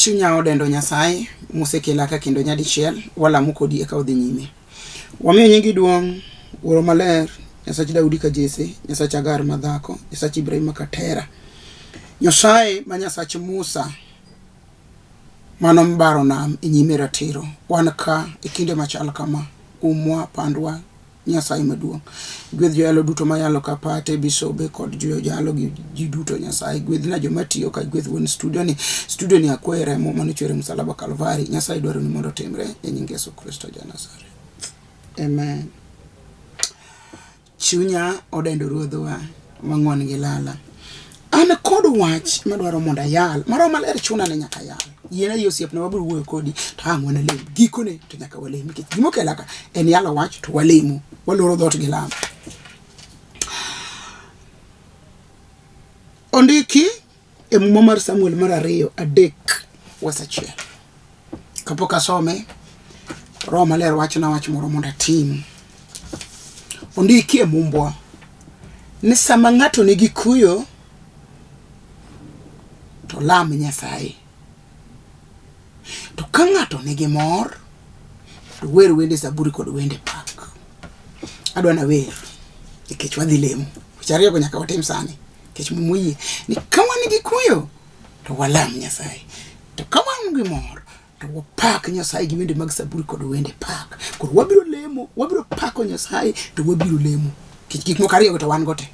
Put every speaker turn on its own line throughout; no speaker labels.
Chunya odendo Nyasaye musekela ka kendo nyadichiel wala mukodi eka odhi nyime. Wamiyo nyingi duong' Wuoro Maler, Nyasaye Daudi ka Jesse, Nyasaye Agar madhako, Nyasaye Ibrahim katera. Nyasaye ma Nyasaye Musa mano mbaro nam inyime ratiro. Wan ka ikinde machal kama umwa pandwa Nyasaye maduong'. Gwedh joyalo duto mayalo ka pate bisobe kod joyalo gi duto Nyasaye. Gwedh na joma tiyo ka gwedh won studio ni akwere mo manichore msalaba Kalvari. Nyasaye dwaro ni mondo timre e nying Yesu Kristo ja Nazareth. Amen. Chunya odendo ruodhwa mang'wan gi lala. An kod wach madwaro mondo ayal. Maro maler chuna ne nyaka yal. Yena Yosef na wabiro wuoyo kodi to ang'wana lem. Gikone to nyaka walem. Gimo kelaka en yalo wach to walemo. Waloro dhot gi lam. Ondiki e muma mar Samuel mar 2:3 wasachiel. Kapok asome Roho Maler wachna wach moro mondo atim. Ondiki e mumbwa ni sama ng'ato nigi kuyo to lam Nyasaye. To ka ng'ato nigi mor to wer wende zaburi kod wende pak. Adwa na wer nikech wadhi lemo. Chariyo go nyaka watim sani. Nikech mumuyi ni kama nigi kuyo to walam Nyasaye. To kama nigi mor to wapak Nyasaye gi wende mag zaburi kod wende pak. Koro wabiro lemo, wabiro pako Nyasaye to wabiro lemo. Gik moko ariyo to wan gote.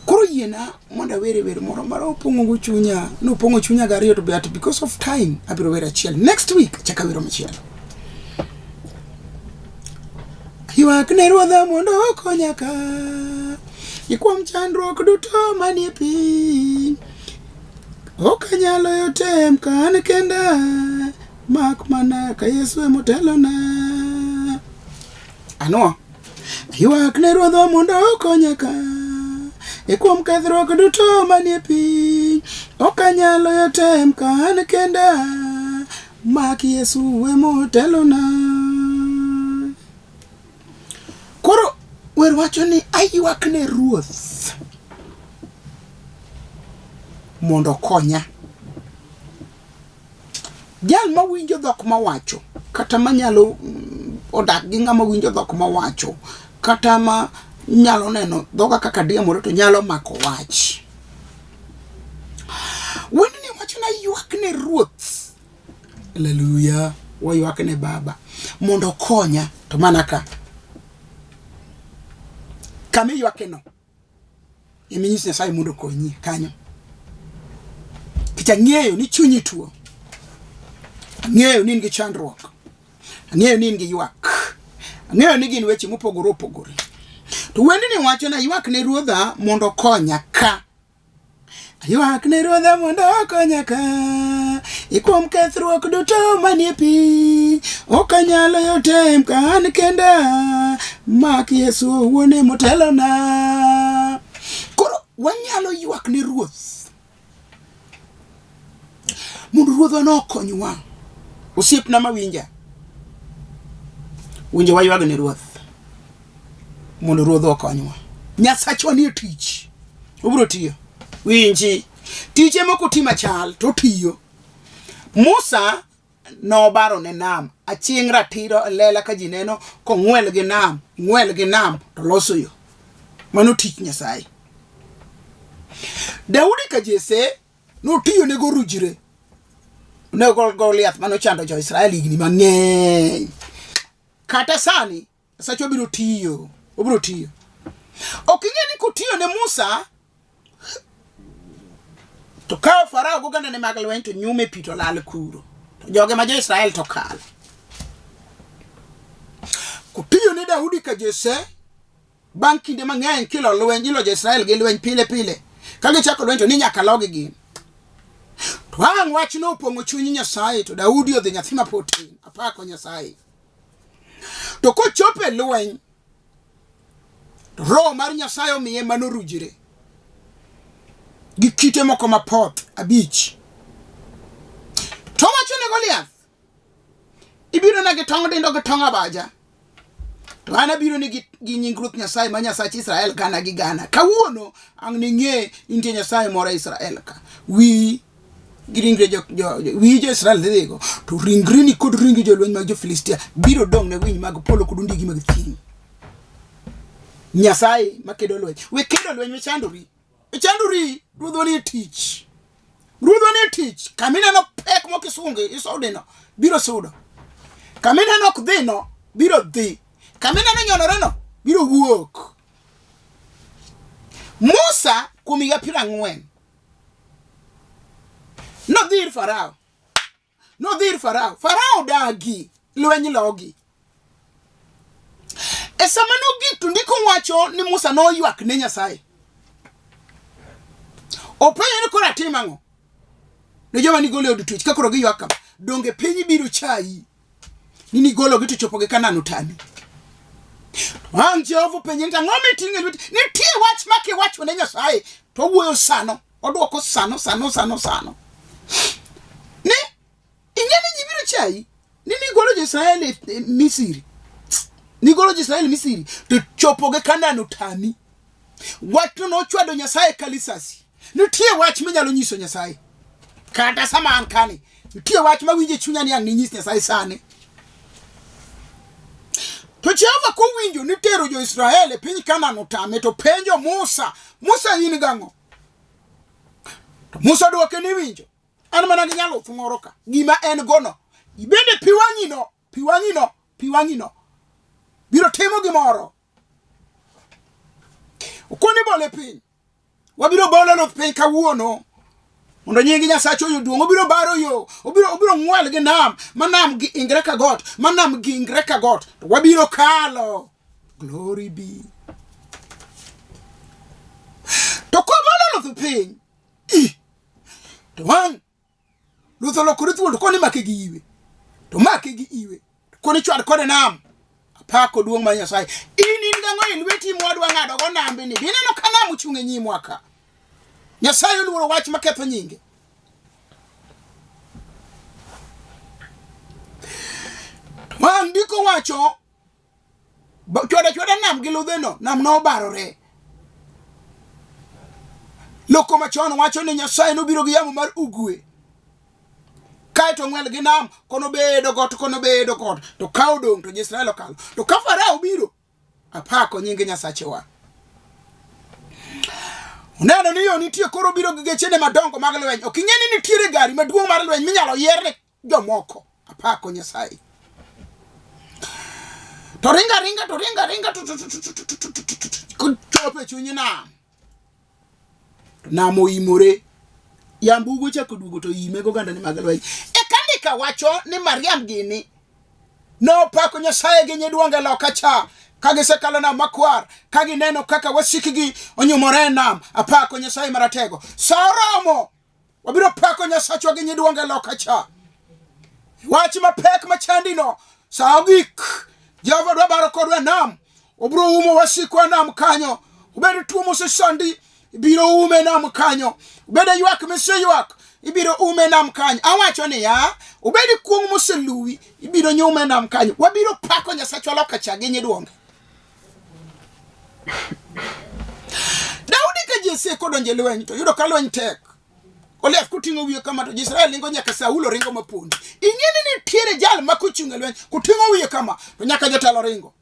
Koro yiena monda wer moro maro pongo chunya, no pongo chunya gariyo to beat because of time abiro wer achiel. Next week chaka wero machielo. Ywak ne ruodha mondo okonya ka. Ikwom chandruok duto manie piny. Okanyalo yotem ka an kenda. Mak mana ka Yesu emotelona. Ano? Ywak ne ruodha mondo okonya ka. Ikwom kethruok duto manie piny. Okanyalo yotem ka an kenda. Mak Yesu emotelona. Koro wer wacho ni aywak ne ruoth mondo konya. Jal ma winjo dhok mawacho kata manyalo odak gi ng'ama winjo dhok mawacho kata ma nyalo neno dhoga kaka diamore to nyalo mako wach. Wende ni wacho na ywak ne ruoth. Hallelujah. Waywak ne Baba mondo konya to manaka kame ywakeno iminyis Nyasaye mondo konyi kanyo. Kicha ng'eyo ni chunyi tuo. Ng'eyo ni ngi chandruok. Ng'eyo ni ngi ywak. Ng'eyo ni gin weche mopogore opogore. To wende ni wacho na ywak ne ruodha mondo konya ka. Ywak ne ruodha mondo konya ka. Ikwom kethruok duto manie piny. Okanyalo yotem ka an kenda. Mak Yesu wuone motelona. Koro wanyalo ywak ne ruoth mondo ruodha no konywa. Osiepna mawinja. Winjo waywag ne ruoth mondo ruodha okonywa. Nyasachwa ni tich. Obiro tiyo. Winji. Tije moko tima chal to tiyo. Musa no baro ne nam. Achieng' ratiro lela ka ji neno ko ng'wel gi nam to loso yo. Mano tich Nyasaye. Daudi ka Jesse no tiyo ne gorujire. Ne Goliath mano chando jo Israel higni mang'eny. Kata sani Nyasaye obiro tiyo. Obiro tiyo. Oking'e ni kutiyo ne Musa to ka Farao goganda ne mag lweny to nyume pi to lal kuro. To joge ma jo Israel to kal. Kutiyo ne Daudi ka Jesse bang' kinde mang'eny kilo lweny ilo jo Israel gi lweny pile. Ka gichako lweny to ni nyaka logi gi. To ang' wach no opong'o chuny Nyasaye to Daudi odhi nyathi mapotin apako Nyasaye. To kochope lweny to Roho mar Nyasaye omiye mano rujire. Gi kite moko mapoth 5. To wacho ne Goliath. Ibiro na gitong' dindo gitong' abaja. To ana biro ni gi nying Ruoth Nyasaye ma Nyasach Israel gana gi gana. Kawuono ang' ni ng'e intie Nyasaye moro Israel ka. Wi giringre jo Israel dhego to ringrini kod ringi jo lweny mag jo Filistia biro dong ne winy mag polo kod ndigi mag thim. Nyasaye makedo lweny we kedo lweny chanduri ruodho ni tich kamina no pek mo kisunge isodeno biro sudo kamina no kdhino biro dhi kamina no nyonore no biro wuok. Musa kumiga 40 no dhir Farao dagi lweny logi esama no gitu ndiko wacho ni Musa no ywak ne Nyasaye openyo ni kora timango ne joma ni gole od twich kakoro gi ywak donge piny biro chai nini golo gitu chopoge Kanaan utani ang Jehova penye nta ngome tinge lweti ni tie wach make wacho ne Nyasaye to wuoyo sano odwoko sano ne inyani jibiro chai nini golo Israel Misiri to chopoge Kanaan utani wach no chwado Nyasaye kalisasi nitie wach minyalo nyiso Nyasaye kata sama an kani nitie wach mawinje chunya ni ang nyis Nyasaye sane to Jehova ko winjo ni tero jo Israel e piny Kanaan utame to penjo Musa in gango to Musa duoke ni winjo an mana ginyalo thumoro ka gima en gono ibende piwangino biro timo gimoro ukoni bole piny wabiro bolo no piny kawuono mondo nyingi Nyasaye oyo duong obiro baro yo obiro ngwal gi nam manam gi ingre ka got to wabiro kalo. Glory be to ko bolo no piny to wang lutho lokore thuol ko ni make gi iwe ko ni chwad kode nam apako duong ma Nyasaye in gango lweti modwa ngado go nambe ni bineno kana muchunge nyimwaka Nyasaye luoro wach maketho nyinge ndiko wacho chwada nam gi ludheno nam no barore loko machon wacho ni Nyasaye no biro gi yamo mar ugwe kaito ngwel gi nam kono bedo got to kaw dong to Israel okalo to ka Farao biro apako nyinge Nyasachewa uneno ni yo nitie koro biro gi gechene madongo mag lweny okinyeni ni tiere gari maduong mar lweny minyalo yerne jomoko apako Nyasaye to ringa kuchope chunyi nam oimore yambugo chako dugo to ime go ganda ni mag lweny e kandika wacho ni Mariam gini no pako Nyasaye gi nyiduonge loka cha kage sekalo na makwar kage neno kaka wasikigi onyumore nam apako Nyasaye maratego Soromo wabiro pako Nyasaye gi nyiduonge loka cha wachi mapek machandino saogik Jehova dwa baro kodwa nam obro umo wasikwa nam kanyo ubedi tumo se sandi ibiro ume nam kanyo ubedi ywak ywak ibiro ume nam kanyo awacho ni ya ubedi kuong museluwi ibiro nyume nam kanyo wabiro pako Nyasaye loka cha gi nyiduonge Daudi ka Jesse kodonje lweny to yudo ka lweny tek olef kutingo wiye kama to Israel lingo nyaka Saulo ringo mapundi inyeni ni tiere jal makuchunga lweny kutingo wiye kama to nyaka jotelo ringo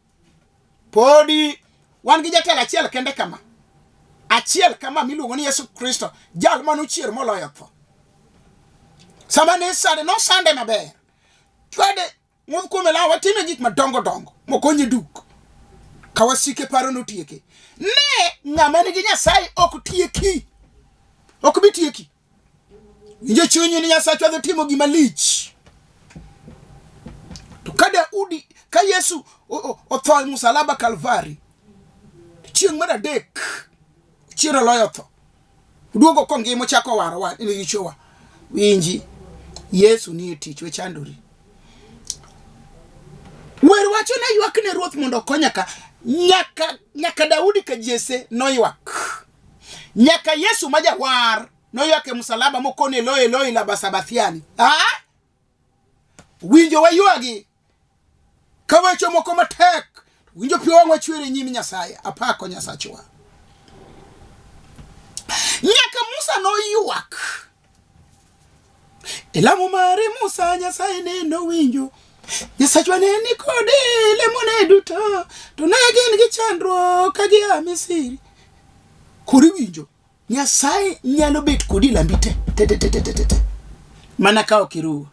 podi wan gi jatelo achiel kama miluongo ni Yesu Kristo jal manuchier moloyo tho sama ne sade no sande maber twade mudh kume la watime gik madongo mokonyi duk kawasike paro no tieke ne ng'ama nigi Nyasaye ok bitieki Inje chunyi ni Nyasaye chwadho timo gima lich to kada udi ka Yesu otho musalaba Kalvari chieng' mar adek chiro loyo tho duogo kongimo chako waro ni gichowa winji Yesu ni tich we chandori wer wacho na ywak ne ruoth mondo konyaka nyaka Daudi ka Jesse no ywak nyaka Yesu majawar no ywak e musalaba mokone Eloi la basabathiani winjo waywagi kawacho moko matek winjo piwangwa chwere nyimi Nyasaye apako Nyasachewa nyaka Musa no ywak Elamo mare Musa Nyasaye neno winjo. Nyasachwa ne ni kode lemone duto. To ne gin gi chandruok ka gia Misiri. Kori winjo. Nyasaye nyalo bet kodi lambite. Mana ka okiru.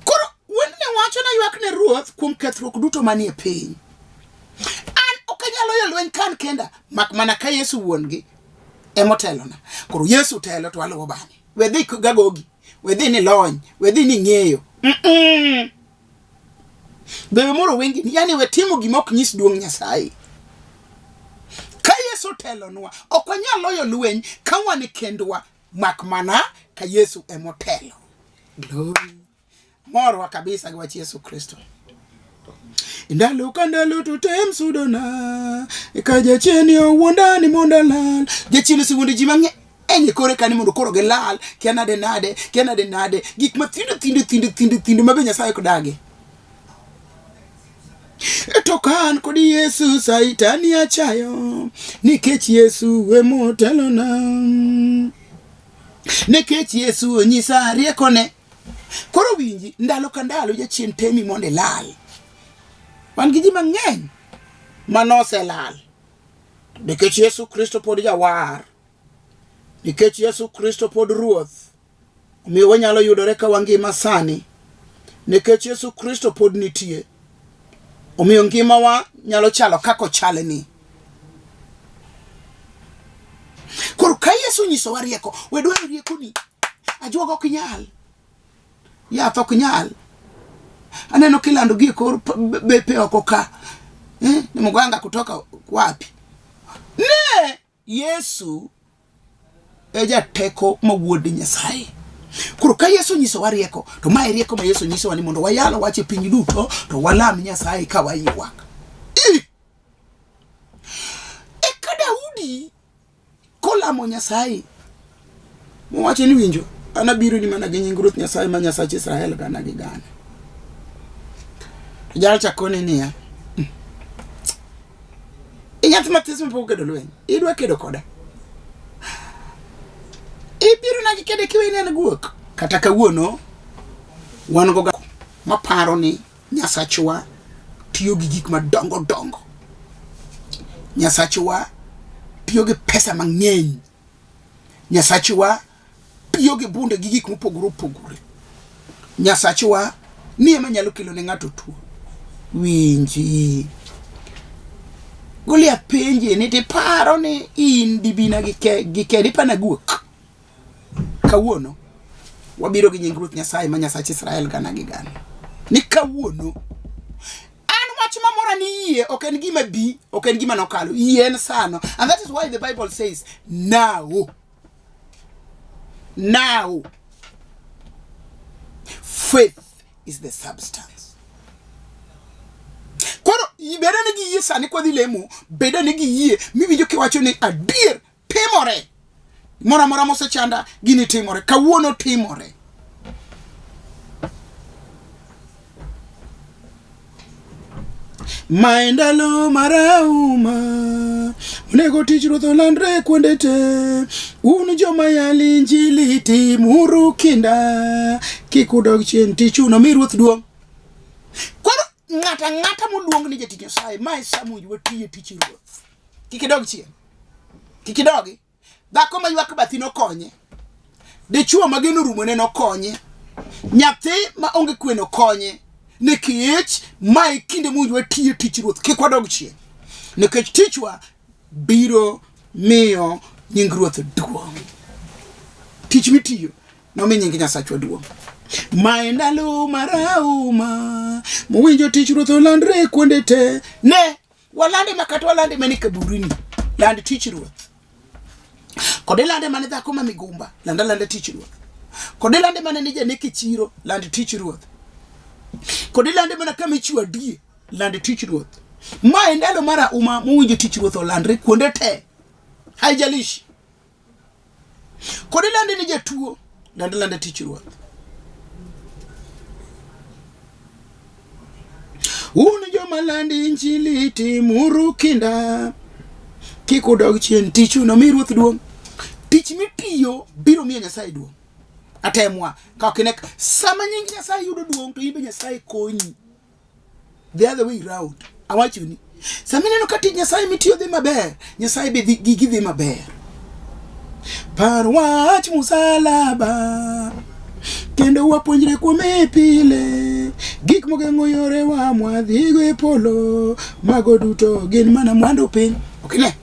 Koro wenne wacho na ywak ne ruoth kuom kethruok duto manie piny. An okanyalo yelwen kan kenda mak mana ka Yesu wuongi emotelona. Koro Yesu telo to aluwo bang'e. Wedhi gagogi, wedhi ni lony, wedhi ni ng'eyo. Bewe moro wengi ni yani wetimo gimok nyis duong' Nyasaye. Ka Yesu telonwa, okwanyalo yo lweny ka wan kendwa mak mana ka Yesu emotelo. Glory. Morwa kabisa gi wach Yesu Kristo. Indalo kandalo tutem sudona ka jacheni owuondani mondalal jachini siwuondo ji mang'e enye kore kani mondo koro gilal kianade nade gik ma thindo mabe Nyasaye kodagi to kan kodi Yesu saitani achayo nikech Yesu emotelona nikech Yesu onyisa riekone. Koro winji ndalo kandalo jachien temi monde lal. Wan gi ji mang'eny manose lal. Nikech Yesu Kristo pod jawar. Nikech Yesu Kristo pod ruoth. Omiyo wanyalo yudore ka wangima sani. Nikech Yesu Kristo pod nitie. Omiyo ngima wa nyalo chalo kako chaleni. Koro ka Yesu nyiso wa rieko, wedwaro rieko ni. Ajuoga ok nyal. Yath ok nyal. Aneno kilando gi kor bepe oko ka. Ni muganga kutoka wapi? Ne Yesu eja teko mawuod Nyasaye. Koro ka Yesu nyiso wa rieko, to mae rieko ma Yesu nyiso wa ni mondo wayalo wache piny duto to walam Nyasaye ka waywak. Eka Daudi kolamo Nyasaye. Mwache ni winjo, anabiro ni mana gi nying Ruoth Nyasaye ma Nyasach Israel gana gi gana. Jal chakoni niya. Inyath matis mapok kedo lweny. Idwa kedo koda. Ibiro na gikede kiwene na guok. Kata kawuono wan go maparo ni Nyasachwa tiyo gi gik madongo. Nyasachwa tiyo gi pesa mang'eny. Nyasachwa tiyo gi bunde gi gik mopogore. Nyasachwa ni ema nyalo kelo ne ng'ato tuo. Winji. Golia penje ni te paro ni in dibina gikedi pana guok. Kawuono wabiro gi nying Ruoth Nyasaye ma Nyasach Israel gana gi gana. Ni kawuono an wach mamora ni yie ok en gima bi, ok en gima nokalo. Yie en sano. And that is why the Bible says now. Faith is the substance. Koro ibeda ne gi yie sani kwa dilemo, beda ne gi yie miwinjo kiwacho ni adier timore. Mora mosechanda gini timore, kawuono timore. Maendalo marauma onego tich Ruoth olandre kuonde te. Un joma yali Injili timuru kinda kik udog chien tichuno mi Ruoth duong'. Koro ng'ata moluong ni jatich Nyasaye mae samuj watiye tich Ruoth. Kik idog chien. Kik idogi. Dhako ma ywak bathi no konye. Dichuo mageno rumo ne no konye. Nyathi ma onge kweno konye. Nikech mae kinde muj watiye tich Ruoth. Kik wadog chien. Nikech tichwa biro miyo nying Ruoth duong'. Tich mitiyo nomiyo nying Nyasachwa duong'. Maendalo marauma mowinjo tich Ruoth olandre kuonde te. Ne walande makata walande mani kaburini. Land tich Ruoth. Kode lande mane dhako ma migumba, lande tich Ruoth. Kode lande mane ni janeki chiro, lande tich Ruoth. Kode lande mane kama ichwa die, lande tich Ruoth. Mae ndalo mara mowinjo tich Ruoth olandre kuonde te. Haijalishi. Kode lande ni jatuo, lande tich Ruoth. Un joma landi Injili timuru kinda kik udog chien tichuno mi Ruoth duong'. tich mitiyo biro miyo Nyasaye duong'. Atemwa ka okinek sama nying Nyasaye yudo duong' to imbe Nyasaye konyi. The other way round. Awacho ni sama neno ka tich Nyasaye mitiyo dhi maber, Nyasaye be gigi dhi maber. Par wach musalaba kendo wapuonjre kuome pile, gik mogeng'o yore wa mwadhigo e polo, mago duto gin mana mwandu piny. Okine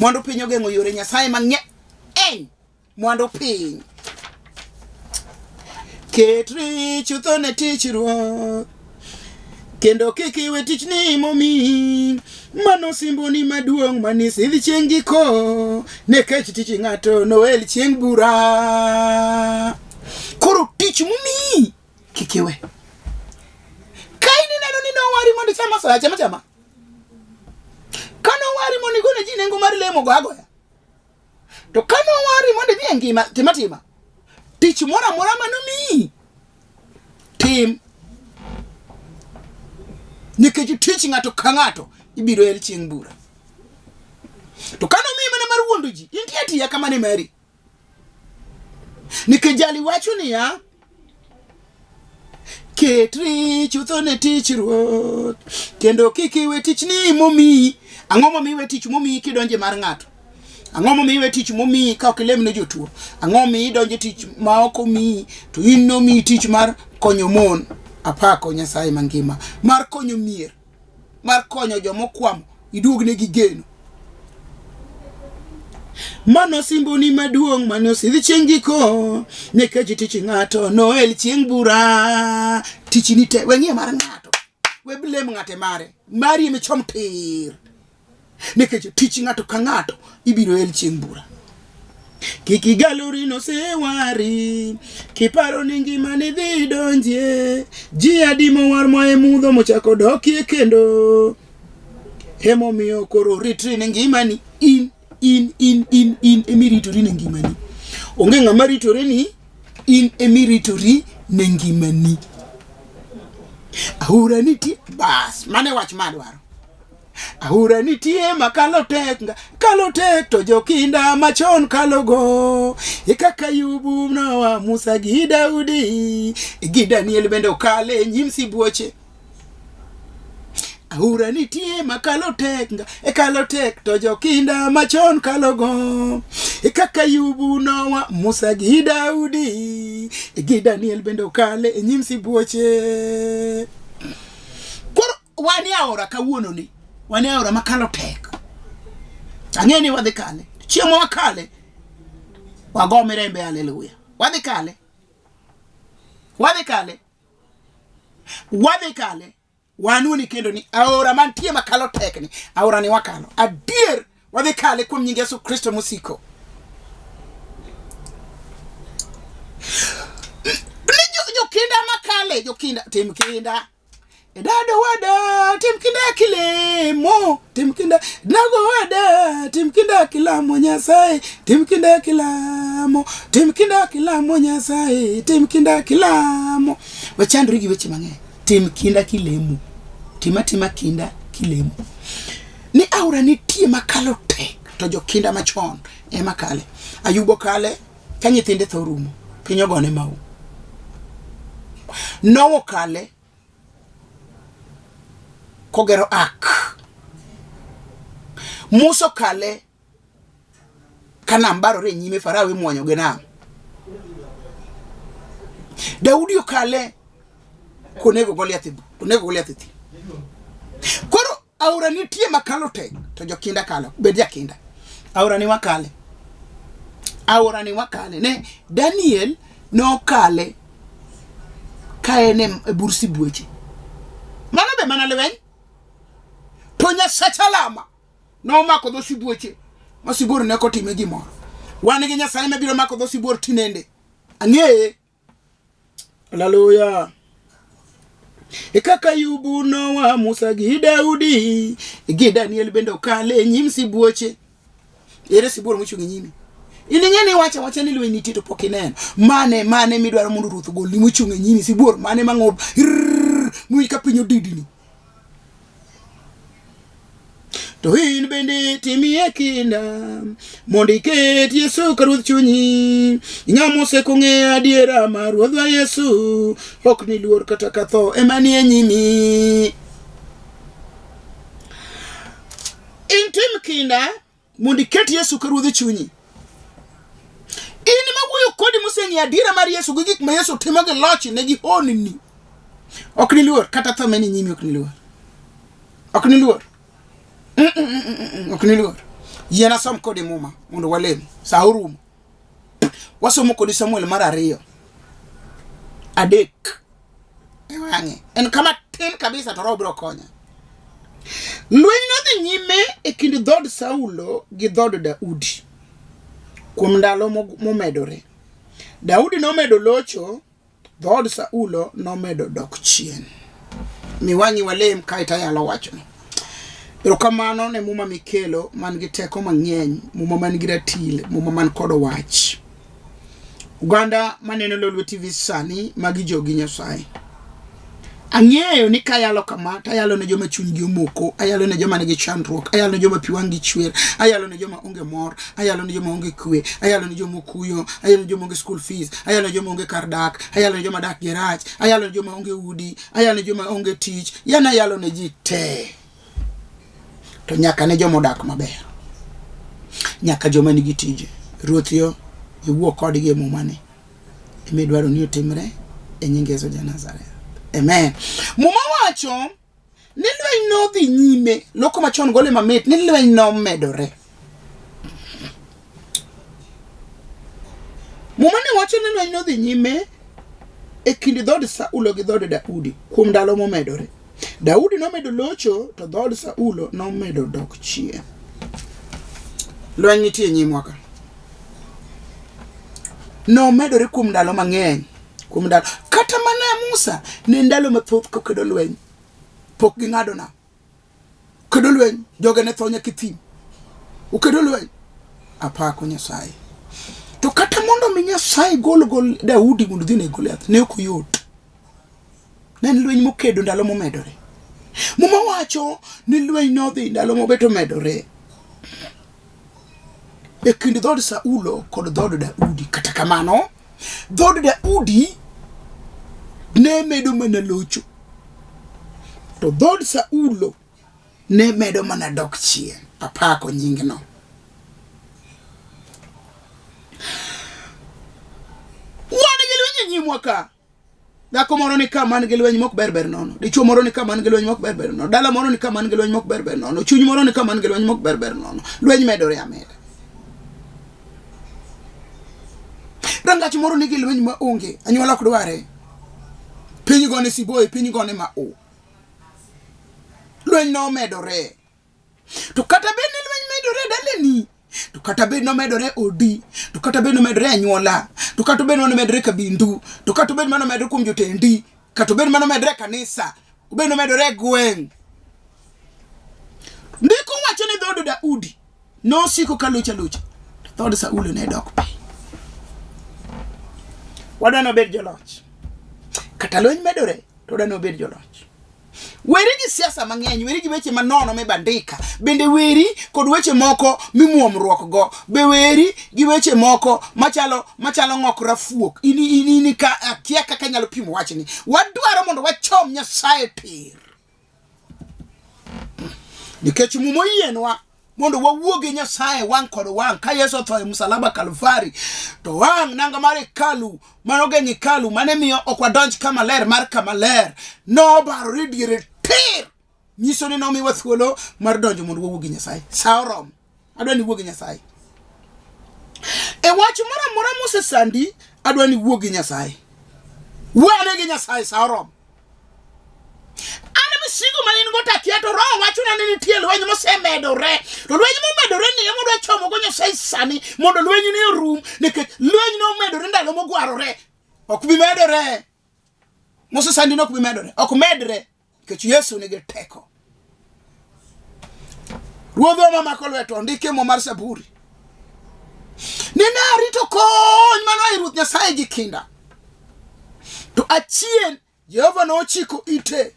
mwandu piny ogeng'o yore Nyasaye mang'eny. Mwandu piny ket richo tho ne tich Ruoth, kendo kik iwe tichni momi, mano simboni maduong' manisidh chieng' giko, nekech tich ng'ato noel chieng' bura. Koro tich momi kik iwe. Kaini neno ni nowari mondo chama soya chama. Kano wari mondo igone ji nengo mar lemo go agoya. To kano wari mondo idhi e ngima timatima. Tich mora manomiyi tim. Nikech tich ng'ato ka ng'ato ibiro el chieng' bura. To kano miyi mana mar wuondo ji, intie atiya kamane mari. Nikech jali wacho niya, ket richo tho ne tich Ruoth, kendo kik iwe tichni momiyi. Ang'o momiyi iwe tich momiyi kidonje mar ng'ato? Ang'o momiyi iwe tich momiyi ka ok ilemne jotuo? Ang'o momiyi idonje tich ma ok omiyi to in nomiyi tich mar konyo mon? Apako Nyasaye mangima, mar konyo mier, mar konyo jomokwamo, iduognegi geno. Mano simboni maduong' manosidh chieng' giko, nekech tich ng'ato noel chieng' bura. Tich ni te weng'ie mar ng'ato, we blame ng'ate mare, mari eme chom tir. Nekech tich ng'ato ka ng'ato ibiro el chieng' bura. Kik igalori no sewari, kiparo ni ngimani dhi donje, ji adi mowar moe mudho mochako dokie kendo. Emomiyo koro ritri ne ngimani, in emiritori ne ngimani. Onge ng'ama ritori ni, in emiritori ne ngimani. Ahura nitie bas, mane wach madwaro. Ahura nitie makalo tek to jokinda machon kalogo. Kaka Ayubu Nowa Musa gi Daudi, gi Daniel bende okale nyim sibuoche. Ahura nitie makalo tek to jokinda machon kalogo. Kaka Ayubu Nowa Musa gi Daudi, gi Daniel bende okale nyim sibuoche. Koro wani aora kawuono ni, wani aora makalo tek. Ang'eni wadhi kale, chiemo wakale, wago mirembe haleluya. Wadhi kale, wanuoni kendo ni aora mantie makalo tek ni, aora ni wakalo. Adier, wadhi kale kuom nying Yesu Kristo musiko. Jokinda makale, tim kinda. Dado wada, tim kinda kilemo, nago wada, tim kinda kilamo Nyasaye, tim kinda kilamo Nyasaye, tim kinda kilamo. Wachandri gi weche mang'eny. Tim kinda kilemo. Tima kinda kilemo. Ni aura nitie makalo tek to jokinda machon ema kale. Ayubo kale ka nyithinde tho rumo, piny ogone mau. Nowo kale kogero ak. Muso kale kanam barore nyime Farao imuonyo gi nam. Daudi okale konego Goliath. Koro aura nitie makalo tek to jokinda kalo. Bed jakinda. Aura ni wakale. Ne Daniel no kale kaene e bursi buoche. Mana be mana leweny. To Nyasaye alama no mako dho sibuoche. Masibor ne ko time gimoro. Wan gi Nyasaye mabiro mako dho sibor tinende. Ang'eye. Haleluya. Kaka Ayubu Nowa Musa gi Daudi, gi Daniel bende okale nyim sibuoche. Ere sibor mochung' nyime. Ining'eni wacha ni lweny nitie to pok ineno. Mane midwaro mondo Ruoth gol ni mochung' nyime sibor mane mang'ob. Mui ka piny odidini. to in bende timie kinda mondo iket Yesu ka ruoth chunyi. Ng'ama osekong'eyo adiera mar Ruodhwa Yesu ok ni luor kata ka tho ema nie nyimi. Intim kinda mondo iket Yesu ka ruoth chunyi. In ma wuoyo kodi moseng'eyo adiera mar Yesu gi gik ma Yesu timo gi loch ne gi honni, ok ni luor kata tho ema nie nyimi. Ok ni luor, ok ni luor, ok ni luor. Yiena som kodi muma mondo walem sa orumo. Wasomo kodi Samuel mar 2 adek ewange en kama tin kabisa to Roho biro konya. Lweny nodhi nyime e kind dhod Saulo gi dhod Daudi kuom ndalo momedore. Daudi nomedo locho, dhod Saulo nomedo dok chien. Miwangi walem kaita yalo wacho. Erokamano ne muma mikelo man gi teko mang'eny, muma man gi ratil, muma man kod wach. Uganda maneno Lolwe TV sani magi jogi Nyasaye. Ang'eyo ni kayalo kama, tayalo ne joma chunygi omoko, ayalo ne joma nigi chandruok, ayalo ne joma pi wang'gi chwer, ayalo ne joma onge mor, ayalo ne joma onge kwe, ayalo ne joma okuyo, ayalo ne joma onge school fees, ayalo ne joma onge kar dak, ayalo ne joma dak gerach, ayalo ne joma onge udi, ayalo ne joma onge tich, yana ayalo ne ji te. To nyaka ne joma dak maber, nyaka joma nigi tije. Ruoth yo iwuo kodgi e mumane imidwaro ni otimre e nying Yesu ja Nazareth. Amen. Muma wacho ni lweny nodhi nyime, loko machon gole mamit ni lweny nomedore. Muma ne wacho ni lweny nodhi nyime e kind dhod Saulo gi dhod Daudi kuom ndalo momedore. Daudi nomedo locho to dhod Saulo nomedo dok chien. Lweny nitie nyimwa ka. Nomedore kuom ndalo mang'eny. Kuom ndalo kata mana Musa ne ndalo mathoth kokedo lweny pok ging'ado na. Kedo lweny joge ne tho nyaka thim. Ukedo lweny apako Nyasaye. To kata mondo mi Nyasaye gol Daudi mondo dhi ne Goliath ne ok yot. Ne lweny mokedo ndalo momedore. Muma wacho ni lweny nodhi ndalo mobeto medore e kind dhod Saulo kod dhod Daudi. Kata kamano dhod Daudi ne medo mana locho, to dhod Saulo ne medo mana dok chien. Apako nyingno. Wan gi lweny nyimwa ka. Dhako moro ni ka man gi lweny mok berber nono, dichuo moro ni ka man gi lweny mok berber nono, dala moro ni ka man gi lweny mok berber nono, chuny moro ni ka man gi lweny mok berber nono. Lweny medore ameda. Rangach moro ni gi lweny ma onge, anyuola ok dware. Piny gone siboye, piny gone ma o. Lweny no medore. To kata bed ni lweny medore daleni, to kata bed no medore odi, to kata bed no medore anyuola, to kata bed no medore kabindu, to kata bed no medore kuom jotendi, kata bed no medore kanisa, bed no medore gweng. Ndiko wacho ni dhod Daudi no siko ka lucha. Dhod Saulo ne dok piny. Wadano bed joloch. Kata lweny medore to wadano bed joloch. Weri gi siasa mang'eny, weri gi weche manono mibandika, bende weri kod weche moko mimuomruok go, be weri gi weche moko machalo ng'ok rafuok. Ini ka akia kaka nyalo pimo wachni. Wadwaro mondo wachom Nyasaye tir. Nikech mumo yienwa mondo wawuoge Nyasaye wang' kod wang'. Ka Yesu otho e msalaba Kalvari, to wang' nanga mar hekalu manogenyo hekalu mane miyo ok wadonj kama ler mar kama ler, no barore diere tir. Nyiso ni nomiwa thuolo mar donjo mondo wawuoge Nyasaye. Sa orom, adwa ni wuoge Nyasaye. E wach moro mosesandi, adwa ni wuoge Nyasaye. Wane gi Nyasaye sa orom. Sigo manin go takia to Roho wacho na ni tie lweny mosemedore. To lweny momedore ni emo dwa chomo go Nyasaye sani mondo lweny ni orum, nikech lweny no medore ndalo mogwarore. Ok bi medore. Mosesandi no ok bi medore. Ok medre nikech Yesu nigi teko. Ruodho mama kolweto ndike mo mar Zaburi. Nene arito kony mano ai Ruoth Nyasaye gi kinda. To achien Jehova no chiko ite.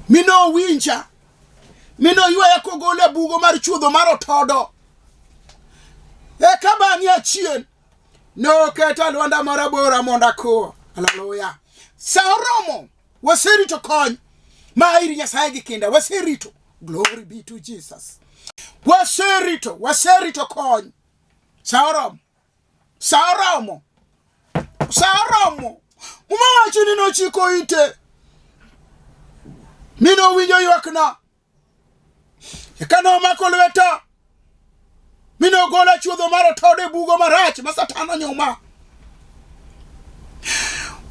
Mino winja mino ywa ko gole bugo mar chuodho mar otodo e ka bang'i achien no keta lwanda marabora monda ko haleluya saromo waserito kony ma iri Nyasaye gi kinda waserito glory be to Jesus waserito kony saromo muma wacho ni no chiko ite mino winjo ywakna ekano mako lweta mino gola chuodho mar otode bugo marach ma Satan nyuma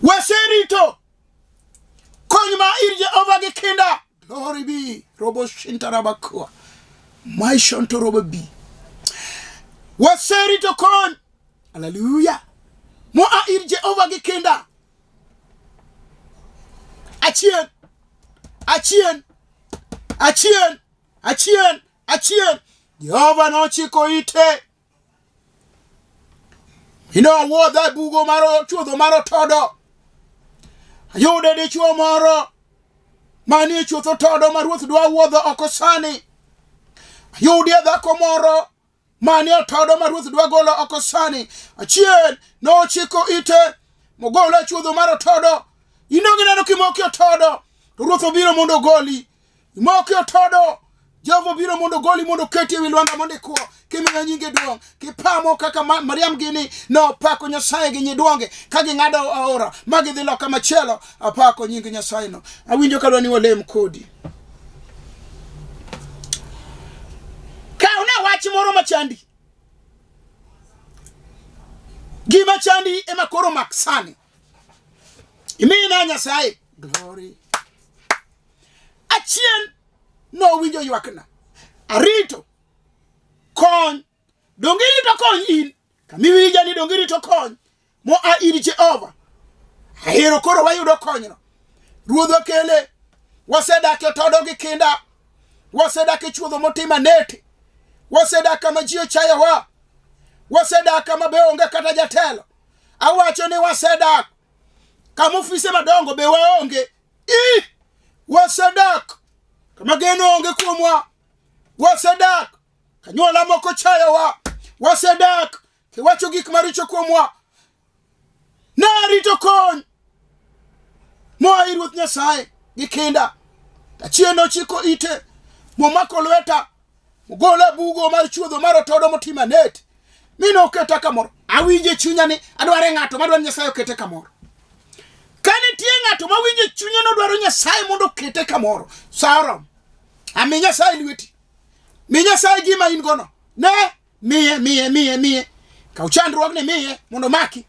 waserito kony ma ir Jehova gi kinda glory be robo shintarabakwa my shonto robo bi waserito kony hallelujah mo a ir Jehova gi kinda achien Jehova no chiko ite wodha bugo maro chuodho maro todo ayude dichuo moro manie chuodho todo ma ruoth dwa wuodho oko sani ayude dhako moro manie todo ma ruoth dwa golo oko sani achien no chiko ite mogolo chuodho maro todo gineno kimoki otodo to ruoth obiro mondo goli imoki otodo Jehova biro mondo goli mondo keti wi lwanda mondo ko kimiyo nyinge duong kipamo kaka Mariam gini no pako Nyasaye gi nyidwonge ka ging'ado aora magi dhi loka machielo apako nyinge Nyasaye no awinjo ka dwani walem kodi ka una wach moro machandi gima chandi ema koro maksani imina Nyasaye glory achien no winjo ywakna arito kony dongiri to kony in kamiwija ni dongiri to kony mo a iri Jehova ahero koro wayudo konyno ruodho kele wasedake todo gi kinda wasedake chuodho motima nete wasedake ma ji ochayowa wasedake ma be onge kata jatelo awacho ni wasedak kama ofise madongo be waonge wasedak kama geno onge kuomwa wasedak kanyuola moko chayowa wasedak kiwacho gik maricho kuomwa narito kony moa ir Ruoth Nyasaye gi kinda achieno chiko ite momako lweta mogola bugo mar chuodho mar otodo motima net mino keta kamoro awinje chunya ni adware ng'ato madwaro Nyasaye okete kamoro kani tie ng'ato mawinje chunya no dwaro Nyasaye mondo kete kamoro sarom ami Nyasaye lweti mi Nyasaye gima in gono ne miye ka uchandruok ne miye mondo maki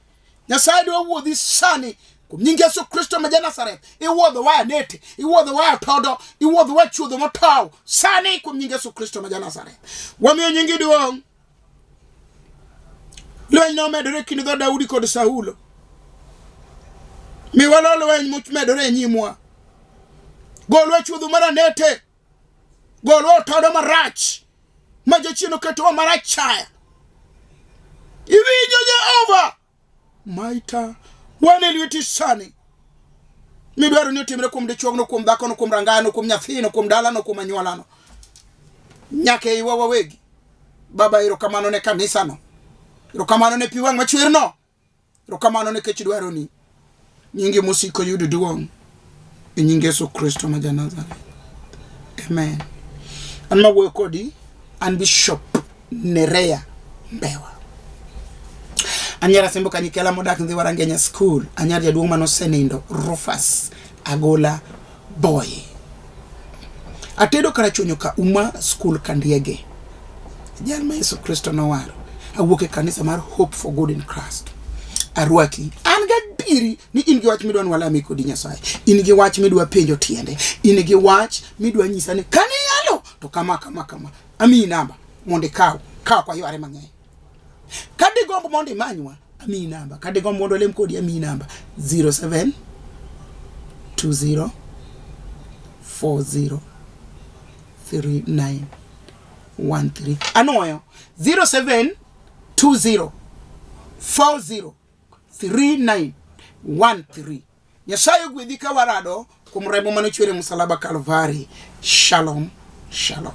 Nyasaye dwa wuodhi sani kum nyinge Yesu Kristo ma Nazareth iwuodho wa nete iwuodho wa todo iwuodho wa chuodho motaw sani kum nyinge Yesu Kristo ma Nazareth wamiyo nyingi duong Fweny Nomedore kind dho Daudi kod Saulo mi walolo lweny momedore nyimwa golwa chuodho mar nete golwa todo marach ma jachino keto marach chaya iwinjo Jehova maita wane lweti sani mi dwaro ni otimre kuom dichuog no kuom dhako no kuom rangano kuom nyathino kuom dala no kuom anyuola no nyake iwa wawegi baba erokamano ne kanisa no erokamano ne piwang' machwer no erokamano ne kech dwaro ni nyinge mosiko yudo duong' e nyinge Yesu Kristo ma Nazareth amen an mawuoyo kodi an Bishop Nereah Mbewa anyara sembo kanyikela modak ndhi Warangenya school anyar jaduong' manosenindo Rufus Agola boy atedo karachonyo ka uma school kandiege jal ma Yesu Kristo nowaro awuok e kanisa mar Hope for Good in Christ arwaki an gadiri ni in gi wach midwa walami kodi Nyasaye in gi wach midwa penjo tiende in gi wach midwa nyisa ni kani yalo to kama ami namba monde kaw kwa yare mang'eny kadi gombo monde manywa ami namba kadi gombo mondo lem kodi ami namba 07 20 40 39 13 anoyo 07 20 40 39 13 Nyasaye gwedhi ka warado kuom remo manochwere musalaba Kalvari. Shalom Shalom.